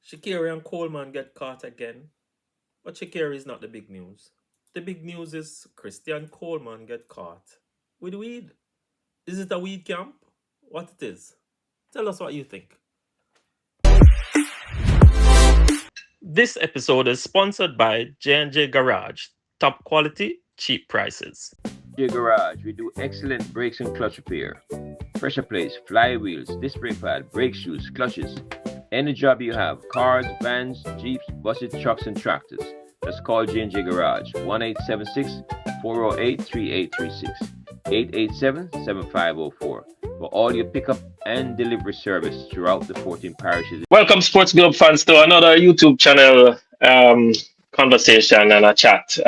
Sha'Carri and Coleman get caught again, but Sha'Carri is not the big news. The big news is Christian Coleman get caught with weed. Is it a weed camp? What it is? Tell us what you think. This episode is sponsored by J&J Garage. Top quality, cheap prices. J Garage, we do excellent brakes and clutch repair. Pressure plates, flywheels, disc brake pad, brake shoes, clutches. Any job you have, cars, vans, jeeps, buses, trucks, and tractors. Just call J&J Garage, 1-876-408-3836, 887-7504 for all your pickup and delivery service throughout the 14 parishes. Welcome, SportsGlobe fans, to another YouTube channel conversation and a chat.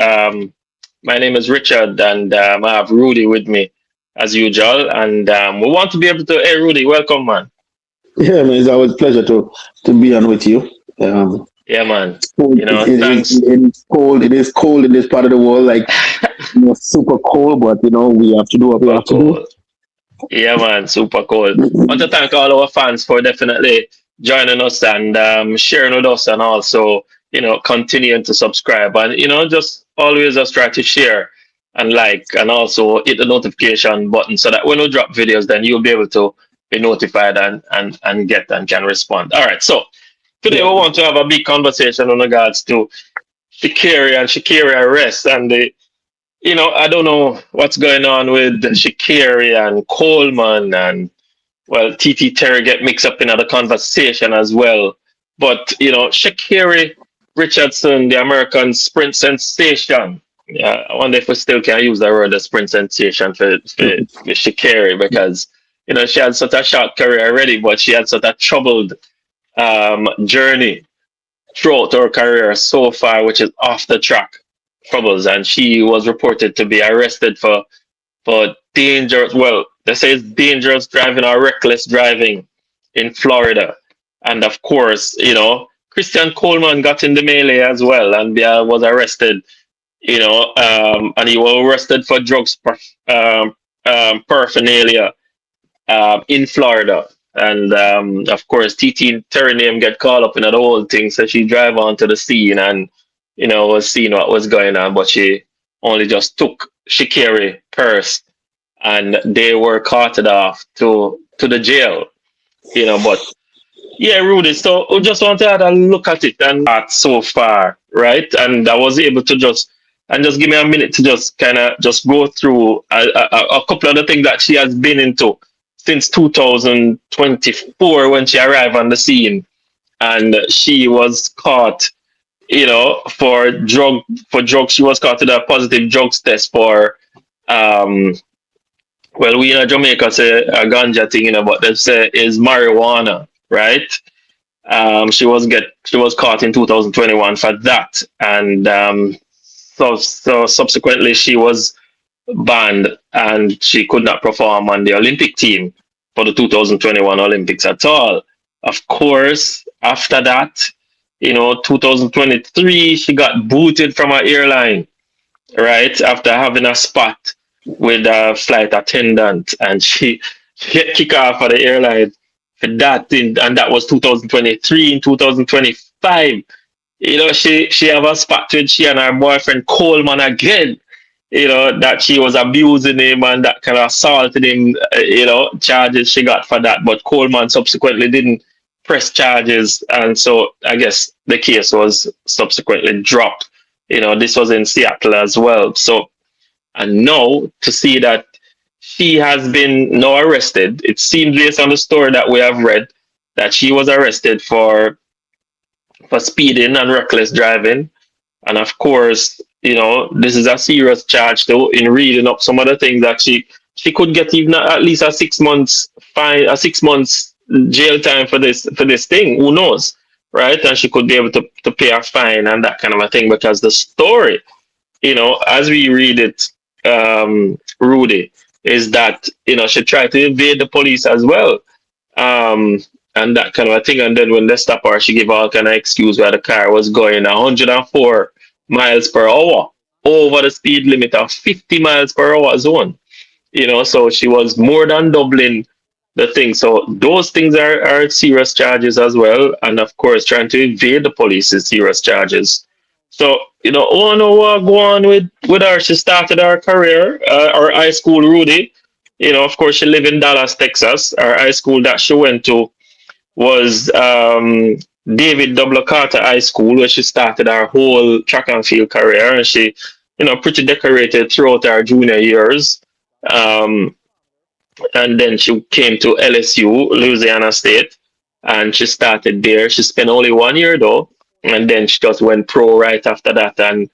My name is Richard, and I have Rudy with me as usual. And we want to be able to. Hey, Rudy, welcome, man. Yeah, man, it's always a pleasure to be on with you. Yeah, man. Thanks. It is cold. It is cold in this part of the world, like super cold. But we have to do what we have to do. Yeah, man, super cold. I want to thank all our fans for definitely joining us and sharing with us, and also continuing to subscribe, and just always just try to share and like, and also hit the notification button so that when we drop videos, then you'll be able to be notified and get and can respond. All right, so today we want to have a big conversation in regards to Sha'Carri arrest, and I don't know what's going on with Sha'Carri and Coleman, and well, TT Terry get mixed up in the conversation as well. But Sha'Carri Richardson, the American sprint sensation. Yeah, I wonder if we still can use that word, the sprint sensation for Sha'Carri, because she had such a short career already, but she had such a troubled journey throughout her career so far, which is off the track troubles, and she was reported to be arrested for dangerous. Well, they say it's dangerous driving or reckless driving in Florida, and of course, Christian Coleman got in the melee as well, and was arrested. And he was arrested for drugs paraphernalia in Florida. And of course, TT Terry name get called up in the whole thing, so she drive onto the scene and was seeing what was going on, but she only just took Sha'Carri first, and they were carted off to the jail. But yeah, Rudy. So we just want to have a look at it and so far, right? And I was able to just give me a minute to just kind of just go through a couple of the things that she has been into since 2024 when she arrived on the scene, and she was caught, for drugs. She was caught with a positive drugs test for well, we in Jamaica say a ganja thing, but they say is marijuana, right? She was caught in 2021 for that, and so subsequently she was banned, and she could not perform on the Olympic team for the 2021 Olympics at all. Of course, after that, 2023, she got booted from her airline, right? After having a spat with a flight attendant, and she get kicked off of the airline for that, and that was 2023. In 2025, she have a spat with she and her boyfriend Coleman again, that she was abusing him and that kind of assaulted him, charges she got for that. But Coleman subsequently didn't press charges, and so I guess the case was subsequently dropped. This was in Seattle as well. So, and now to see that she has been now arrested, it seems based on the story that we have read that she was arrested for speeding and reckless driving. And of course, this is a serious charge too. In reading up some of the things that she could get even at least a 6 months fine, a 6 months jail time for this thing. Who knows, right? And she could be able to pay a fine and that kind of a thing, because the story, as we read it, Rudy, is that she tried to evade the police as well, and that kind of a thing. And then when they stop her, she gave all kind of excuse where the car was going 104 miles per hour over the speed limit of 50 miles per hour zone. So she was more than doubling the thing. So those things are serious charges as well. And of course, trying to evade the police is serious charges. So, I want to go on with her. She started her career, our high school, Rudy. Of course, she live in Dallas, Texas. Our high school that she went to was David W. Carter High School, where she started her whole track and field career. And she, pretty decorated throughout her junior years. Um, and then she came to LSU, Louisiana State, and she started there. She spent only 1 year though, and then she just went pro right after that and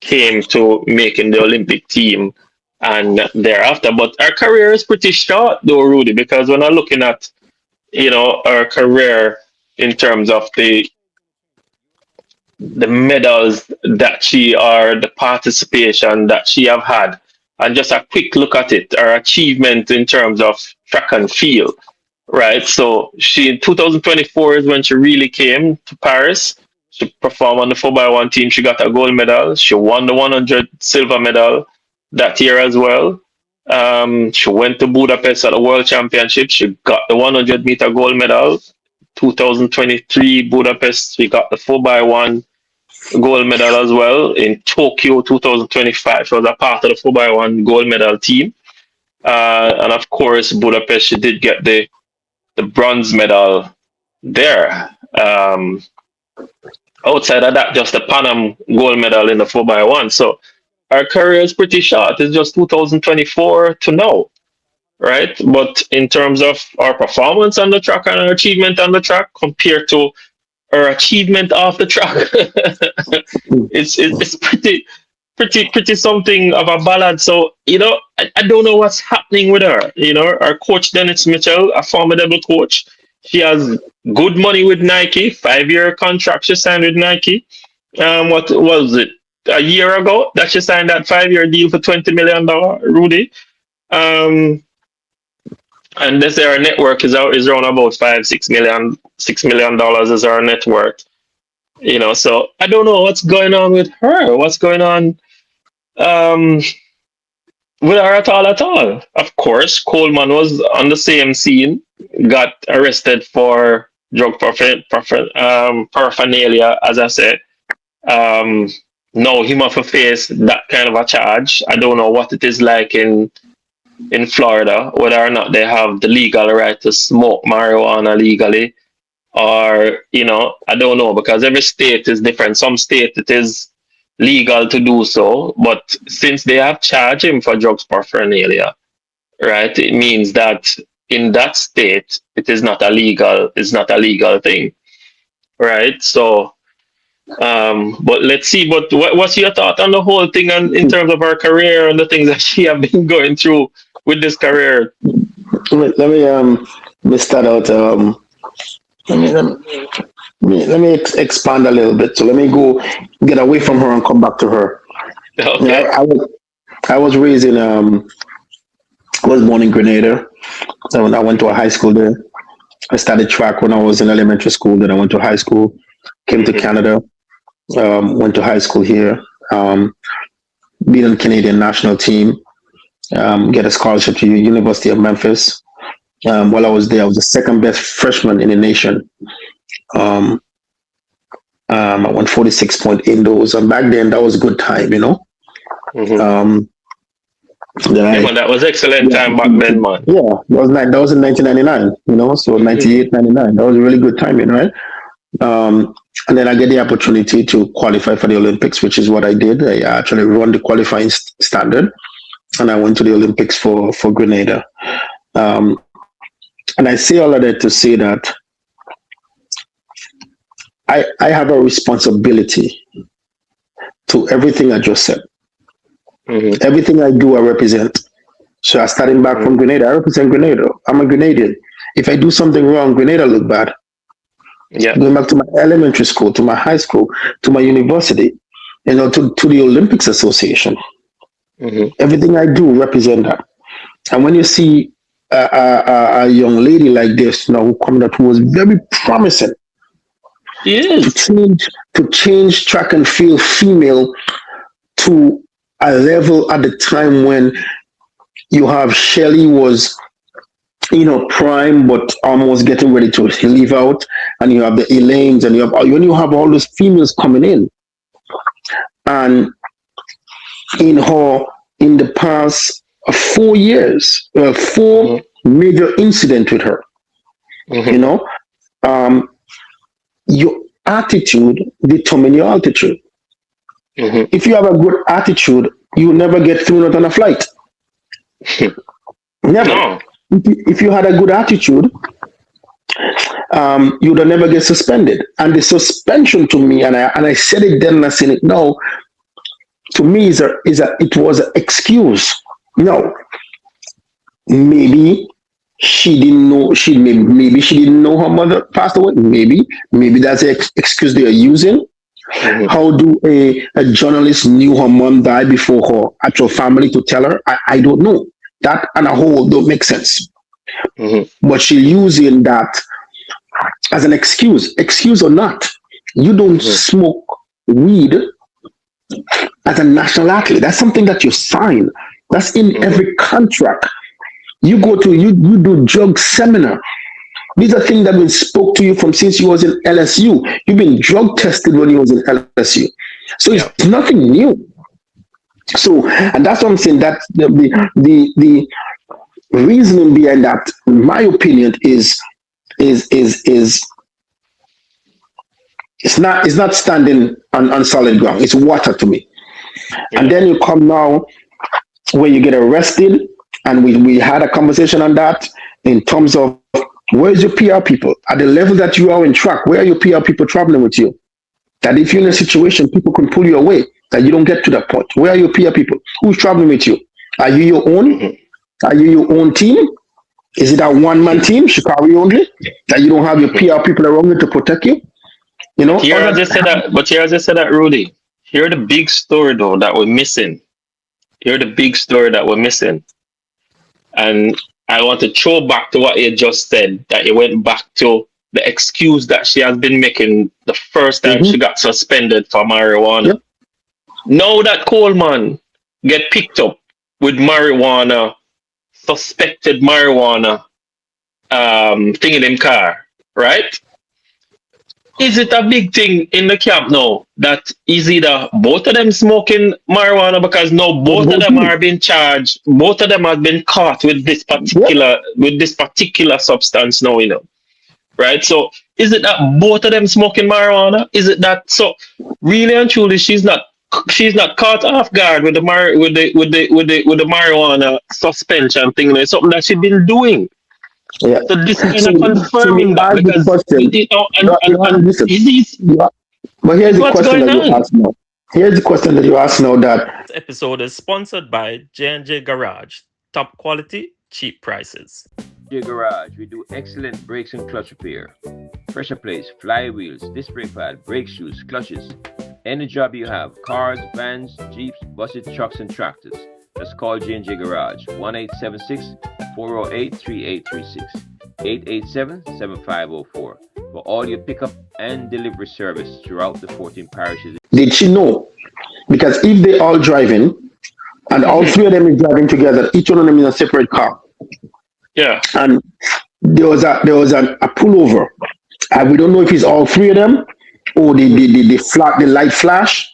came to making the Olympic team and thereafter. But her career is pretty short though, Rudy, because when I'm looking at her career in terms of the medals that she or the participation that she have had, and just a quick look at it, her achievement in terms of track and field, right? So she in 2024 is when she really came to Paris. She performed on the 4x1 team. She got a gold medal. She won the 100 silver medal that year as well. She went to Budapest at the World Championship. She got the 100-meter gold medal. 2023 Budapest, she got the 4x1 gold medal as well. In Tokyo 2025, she was a part of the 4x1 gold medal team. And of course, Budapest, she did get the bronze medal there. Outside of that, just the Pan Am gold medal in the 4x1. So our career is pretty short. It's just 2024 to now, right? But in terms of our performance on the track and our achievement on the track compared to our achievement off the track, it's pretty something of a balance. So, I don't know what's happening with her. Our coach, Dennis Mitchell, a formidable coach. She has good money with Nike, 5-year contract she signed with Nike. What was it? A year ago that she signed that 5-year deal for $20 million, Rudy. And they say our network is around about $6 million is our net worth. So I don't know what's going on with her. What's going on um, with her at all? At all. Of course, Coleman was on the same scene, got arrested for drug paraphernalia, as I said. Um, no, he must face that kind of a charge. I don't know what it is like in Florida, whether or not they have the legal right to smoke marijuana legally, or I don't know, because every state is different. Some state it is legal to do so, but since they have charged him for drugs paraphernalia, right, it means that in that state it is not a legal, it's not a legal thing, right? So but let's see. But what's your thought on the whole thing, and in terms of her career and the things that she have been going through with this career? Let me start out. Let me expand a little bit. So let me go get away from her and come back to her. Okay. I was raised in I was born in Grenada. So when I went to a high school there, I started track when I was in elementary school. Then I went to high school, came to Mhm. Canada, went to high school here, being on Canadian national team, get a scholarship to University of Memphis. While I was there, I was the second best freshman in the nation. Um, I won 46 point indoors, and back then that was a good time. Mhm. Um, then Yeah, man, I that was excellent yeah, time back then, man. yeah, that was in 1999. So Mhm. 98, 99. That was a really good timing, right? Um, and then I get the opportunity to qualify for the Olympics, which is what I did. I actually run the qualifying standard, and I went to the Olympics for Grenada. Um, and I say all of that to say that I have a responsibility to everything I just said. Mhm. Everything I do, I represent. So I starting back Mhm. from Grenada, I represent Grenada. I'm a Grenadian. If I do something wrong, Grenada look bad. Yeah. Going back to my elementary school, to my high school, to my university, to the Olympics Association. Mhm. Everything I do represent that. And when you see a young lady like this, who come up, who was very promising She to is. change track and field female to a level at the time when you have Shelley was prime, but almost getting ready to leave out, and you have the Elaine's, and when you have all those females coming in, and in her in the past 4 years, four Mhm. major incident with her, you Mhm. know, um, your attitude determine your altitude. Mhm. If you have a good attitude, you never get thrown out on a flight. Never. No. If you had a good attitude, you would never get suspended. And the suspension to me, and I said it then and I said it now, to me is a it was an excuse. No, maybe she didn't know maybe she didn't know her mother passed away. Maybe that's the excuse they are using. Mhm. How do a journalist knew her mom died before her actual family to tell her? I don't know. That and a whole don't make sense. Mhm. But she using that as an excuse. Excuse or not, you don't Mhm. smoke weed as a national athlete. That's something that you sign. That's in Mhm. every contract. You go to you do drug seminar. These are things that have been spoke to you from since you was in LSU. You've been drug Yeah. tested when you was in LSU. So it's Yeah. nothing new. So, and that's what I'm saying. That the reasoning behind that, in my opinion, is it's not standing on solid ground. It's water to me. And Yeah. then you come now where you get arrested, and we had a conversation on that in terms of where's your PR people at the level that you are in track. Where are your PR people traveling with you? That if you're in a Mhm. situation, people can pull you away. That you don't get to that point. Where are your PR people? Who's traveling with you? Are you your own? Mhm. Are you your own team? Is it a one man team, Sha'Carri only? That you don't have your Mhm. PR people around you to protect you? But here, as Other I said that. But here, as I said that, Rudy. Here, the big story though that we're missing. Here, the big story that we're missing. And I want to throw back to what you just said. That you went back to the excuse that she has been making the first time mm-hmm. she got suspended for Yep. marijuana. Now that Coleman get picked up with marijuana, suspected marijuana, thing in him car, right? Is it a big thing in the camp now that is either both of them smoking marijuana because now For the both of whole them team. are being charged, both of them have been caught Yep. with this particular substance now, right? So is it that both of them smoking marijuana? Is it that so really and truly she's not caught off guard with the marijuana suspension thing? It's something that she's been doing. Yeah. So this kind So of so confirming you that ask the because question. and Listen. is You a- but here's is the what's question going that you on? ask now. Here's the question that you ask now that This episode is sponsored by J&J Garage. Top quality, cheap prices. J Garage, we do excellent brakes and clutch repair. Pressure plates, flywheels, disc brake pad, brake shoes, clutches. Any job you have, cars, vans, jeeps, buses, trucks, and tractors. Just call J&J Garage, 1-876-408-3836, 887-7504 for all your pickup and delivery service throughout the 14 parishes. did she know? Because if they all driving and all Hmm. three of them is driving together, each one of them in a separate car, Yeah. and there was a pullover. We don't know if it's all three of them or the light flash,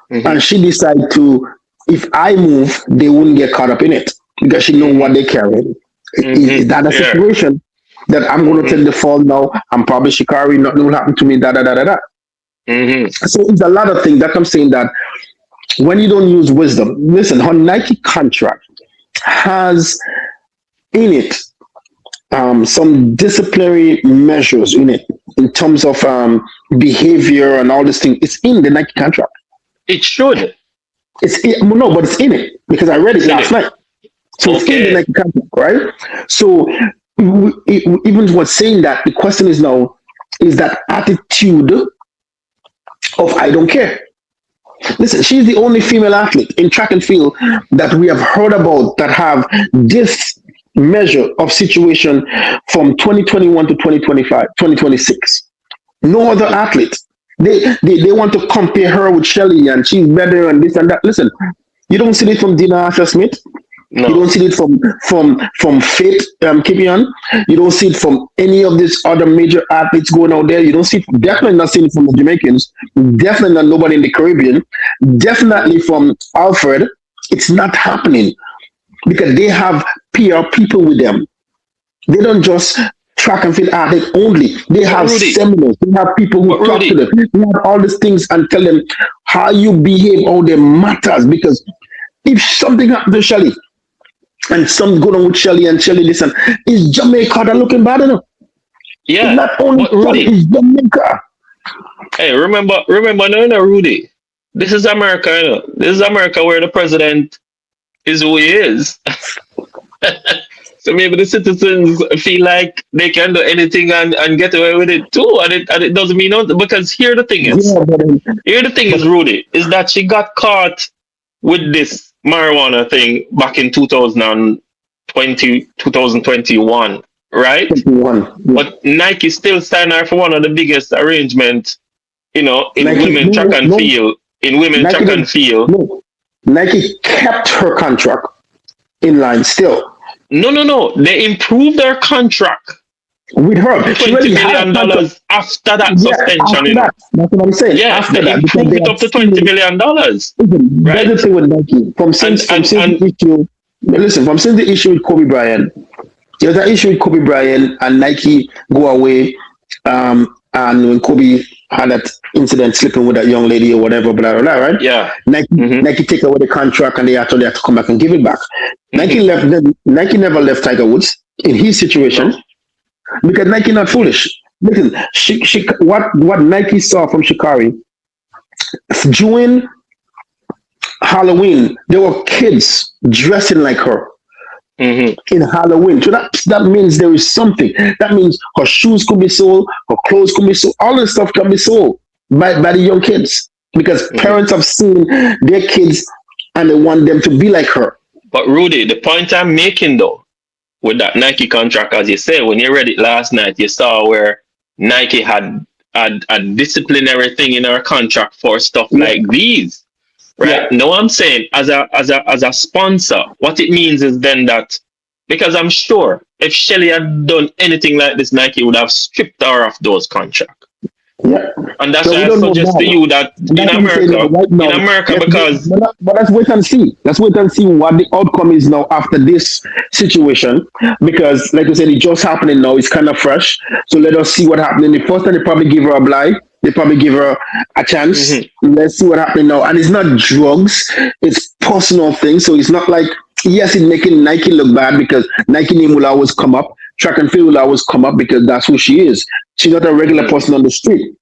Hmm. and she decided to. If I move, they wouldn't get caught up in it because she know Hmm. what they carry. Is Hmm. that a Yeah. situation that I'm going to Hmm. take the fall now? I'm probably Sha'Carri. Nothing will happen to me. Da da da da da. Hmm. So it's a lot of things that I'm saying that when you don't use wisdom, listen, her Nike contract has in it some disciplinary measures in it in terms of behavior and all this thing. It's in the Nike contract. It should. No, but it's in it because I read it It's in last it. night. So it's in the Okay. Nike contract, right? So even what's saying that the question is now is that attitude of I don't care. Listen, she's the only female athlete in track and field that we have heard about that have this measure of situation from 2021 to 2025, 2026. No other athlete. They want to compare her with Shelly and she's better and this and that. Listen, you don't see it from Dina Asher Smith. You don't No. see it from Faith Kipian. You don't see it from any of these other major athletes going out there. You don't see it, definitely not seeing it from the Jamaicans. Definitely not nobody in the Caribbean. Definitely from Alfred. It's not happening because they have PR people with them. They don't just track and field athletes only. They But have Rudy, seminars. They have people but who talk to Rudy, them. They have all these things and tell them how you behave out there matters because if something happens to Shelly and some go on with Shelly and Shelly listen, is Jamaica that looking bad enough? It's yeah. not only But Shelly, Rudy, it's Jamaica. hey, remember, no, Rudy. This is America, you know. This is America where the president is who he is. So maybe the citizens feel like they can do anything and get away with it too, and it doesn't mean nothing. Because Yeah, here the thing is, but Rudy, is that she got caught with this marijuana thing back in 2020, 2021, right? 21. Yeah. But Nike still signed her for one of the biggest arrangements, in Nike, women track no, and no, field, in women Nike track and didn't, field. no. Nike kept her contract in line still No, no, no. They improved their contract with to her. She twenty already had a million contract. dollars after that Yeah, suspension, after that, that's what I'm saying. Yeah, After they that, because improved they it had up to 20 seen, million dollars, listen, that's the right? thing with Nike. And From and since the and issue, listen, from since the issue with Kobe Bryant, there's an issue with Kobe Bryant and Nike go away. And when Kobe had that incident sleeping with that young lady or whatever, blah blah blah, right? yeah. Mm-hmm. Nike take away the contract and they actually have to come back and give it back. Nike Mm-hmm. left. Nike never left Tiger Woods in his situation No. because Nike not Mm-hmm. foolish. Listen, what Nike saw from Sha'Carri during Halloween, there were kids dressing like her Mm-hmm. in Halloween. So that means there is something. That means her shoes could be sold, her clothes could be sold, all this stuff can be sold by the young kids because Mm-hmm. parents have seen their kids and they want them to be like her. But Rudy, the point I'm making though, with that Nike contract, as you say, when you read it last night, you saw where Nike had a disciplinary thing in our contract for stuff Yeah, like these, right? yeah, No, I'm saying as a sponsor, what it means is then that, because I'm sure if Shelly had done anything like this, Nike would have stripped her of those contracts. yeah. And that's But why we I don't know suggest to now. you that And that's what I'm saying right In now. America, Let's wait, because but let's wait and see. Let's wait and see what the outcome is now after this situation. Because, like I said, it's just happening now. It's kind of fresh. So let us see what happened. The first time they probably give her a blind. They probably give her a chance. Mhm. Let's see what happening now. And it's not drugs. It's personal things. So it's not like, yes, it's making Nike look bad because Nike name will always come up. Track and field will always come up because that's who she is. She's not a regular Mhm. person on the street,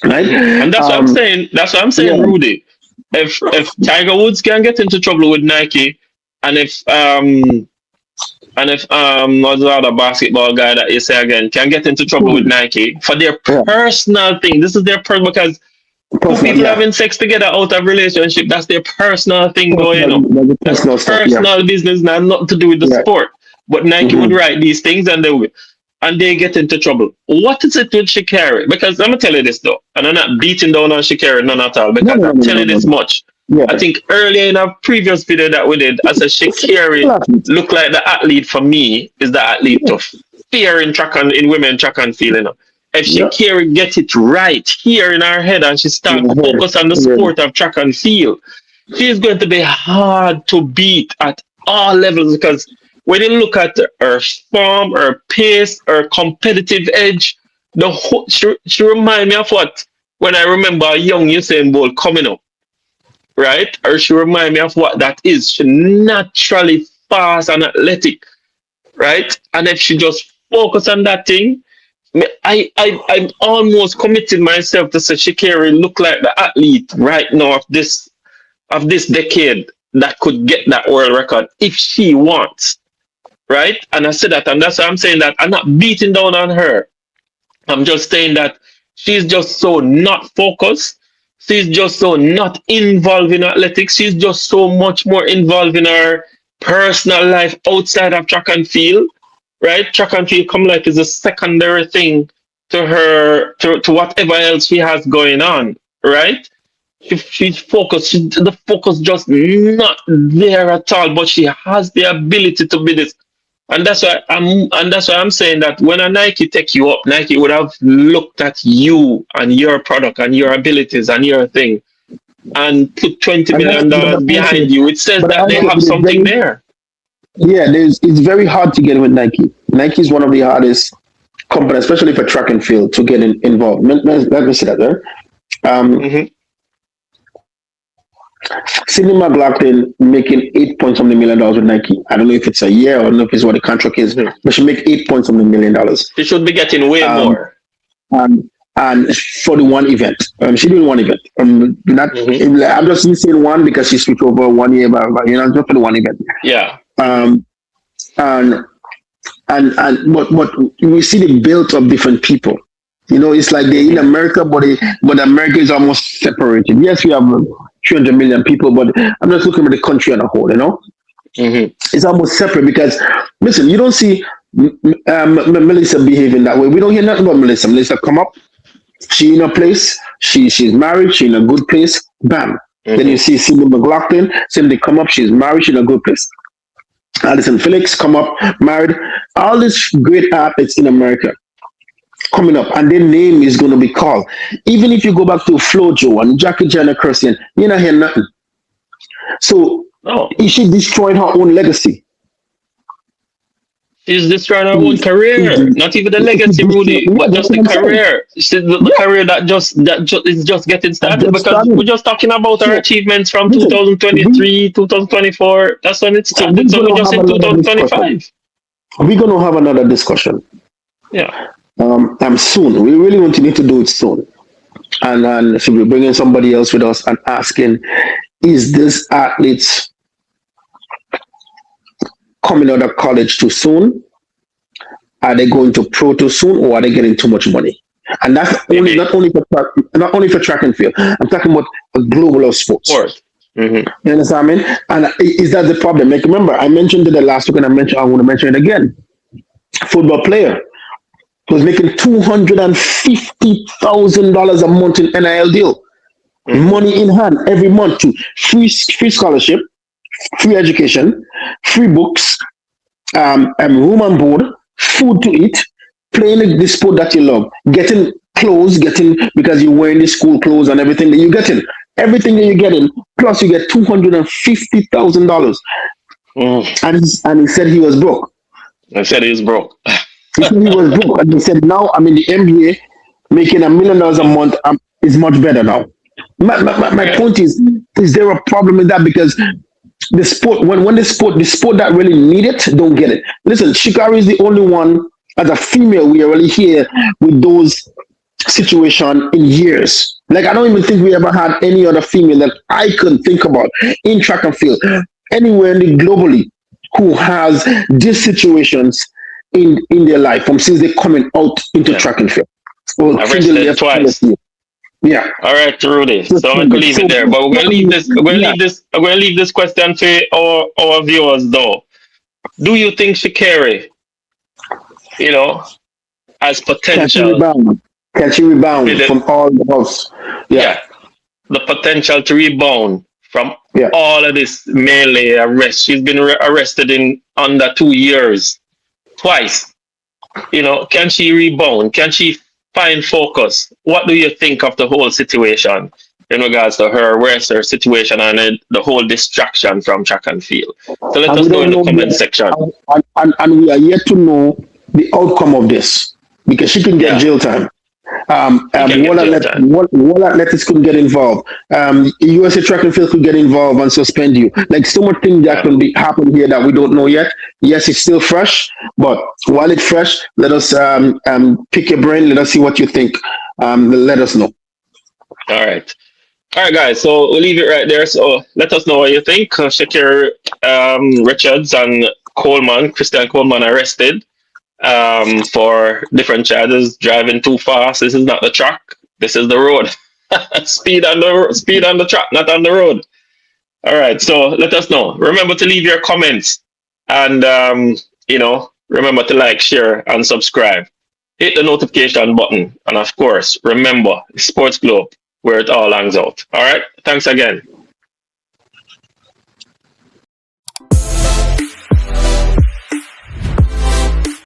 And right? that's what I'm saying. That's what I'm Yeah, saying, Rudy. If Tiger Woods can get into trouble with Nike, and if what's the other basketball guy that you say again can get into trouble with Cool. Nike for their Yeah, personal thing. This is their personal, because two personal, people yeah, having sex together out of relationship, that's their personal thing going personal, on. like the That's personal stuff. Yeah, personal business, not nothing to do with the yeah, sport. But Nike would hmm, write these things and they get into trouble. What is it with Sha'Carri? Because I'm gonna tell you this though, and I'm not beating down on Sha'Carri none at all, no, because no, I'll no, tell no, you no, this no. much. I Yeah, think earlier in a previous video that we did, I said skill Sha'Carri athlete. look like the athlete for me is the athlete Yeah, to fear in in women track and field. If yeah, Sha'Carri get it right here in her head and she start yeah, focus on the yeah, sport of track and field, she is going to be hard to beat at all levels, because when you look at her form, her pace, her competitive edge, she remind me of what, when I remember a young Usain Bolt coming up, right? Or she remind me of what that is. She naturally fast and athletic, right? And if she just focus on that thing, I'm almost committed myself to say Sha'Carri look like the athlete right now of this decade that could get that world record if she wants, right? And I said that, and that's why I'm saying that I'm not beating down on her. I'm just saying that she's just so not focused. She's just so not involved in athletics. She's just so much more involved in her personal life outside of track and field, right? Track and field come like is a secondary thing to her, to whatever else she has going on, right? she's focused. The focus just not there at all. But she has the ability to be this, and that's why I'm saying that when a Nike take you up, Nike would have looked at you and your product and your abilities and your thing and put twenty And that's million but dollars the point behind is, you. It says but that they also have it is something very there. yeah. It's very hard to get with Nike. Nike is one of the hardest companies, especially for track and field, to get involved. Let me say that there. Um, Hmm. Sidney McLaughlin making 8 point something million dollars with Nike. I don't know if it's a year or I don't know if it's what the contract is, Hmm. but she make 8 point something million dollars. She should be getting way Um, more. and for the one event, she doing one event. Not Hmm. I'm just saying one because she switched over 1 year, but just for the one event. Yeah. Um, and but we see the build of different people. It's like they're in Hmm. America, but America is almost separated. Yes, we have 300 million people, but I'm just looking at the country on a whole. Hmm. It's almost separate because listen, you don't see Melissa behaving that way. We don't hear nothing about Melissa. Melissa come up, she in a place, she's married, she in a good place, bam. Then you Hmm. see Cindy McLaughlin, same they come up, she's married, she in a good place. Alison Felix come up, married. All these great athletes in America coming up, and their name is going to be called. Even if you go back to Flojo and Jackie Jenna Kirsten, you're not hearing nothing. So No, she destroyed her own legacy. she's destroying her own She, career. Not even the legacy, Rudy, yeah, but that's just what the I'm saying. career. The Yeah, career that just is just getting I started just because we're started. just talking about our So achievements from listen, we 2023, 2024. That's when it so started. we're So we're gonna just have in another discussion. 2025. We're gonna have another discussion. Yeah. Soon. We really want to need to do it soon. And so we're bringing somebody else with us and asking, is this athletes coming out of college too soon? Are they going to pro too soon, or are they getting too much money? And that's only Maybe not only for track and field. I'm talking about a global of sports. fourth. Hmm. You understand what I mean? And is that the problem? Like remember, I mentioned it the last week, and I want to mention it again. Football player was making $250,000 a month in NIL deal, Hmm. money in hand every month to free scholarship, free education, free books, room and board, food to eat, playing the sport that you love, getting clothes, getting because you're wearing the school clothes and everything that you're getting, everything that you're getting, plus you get $250,000. Mm. And he said he was broke. I said he's broke. He said he was broke, and he said now I'm in the NBA, making $1 million a month is much better now. My Yeah. point is there a problem with that? Because the sport when the sport that really need it don't get it. Listen, Sha'Carri is the only one as a female we are really here with those situation in years. Like I don't even think we ever had any other female that I could think about in track and field anywhere globally who has these situations in their life from since they coming out into Yeah. track and field. Or single Arrested left, twice. yeah. All right, Rudy. So, So I'm going to leave it there. But we're going to leave this. We're going to yeah. leave this. We're going to leave this question to our viewers, though. Do you think Sha'Carri, you know, has Can she potential? rebound? Can she rebound With from all the house? Yeah, yeah, the potential to rebound from yeah. all of this melee arrest. She's been arrested in under 2 years twice. Can she rebound? Can she find focus? What do you think of the whole situation in regards to her arrest, her situation, and the whole distraction from track and field? So let And we us know don't in the know comment yet. section. And we are yet to know the outcome of this because she can get Yeah, jail time. you can get jail time. One athletics could get involved. USA Track and Field could get involved and suspend you. Like so much things that Yeah. can be happen here that we don't know yet. Yes, it's still fresh, but while it's fresh, let us pick your brain. Let us see what you think. Let us know. All right. All right, guys. So we'll leave it right there. So let us know what you think. Sha'Carri Richards and Christian Coleman arrested for different charges, driving too fast. This is not the track. This is the road. Speed on the track, not on the road. All right. So let us know. Remember to leave your comments, and remember to like, share, and subscribe. Hit the notification button, and of course, remember Sports Globe. where it all hangs out. All right. Thanks again.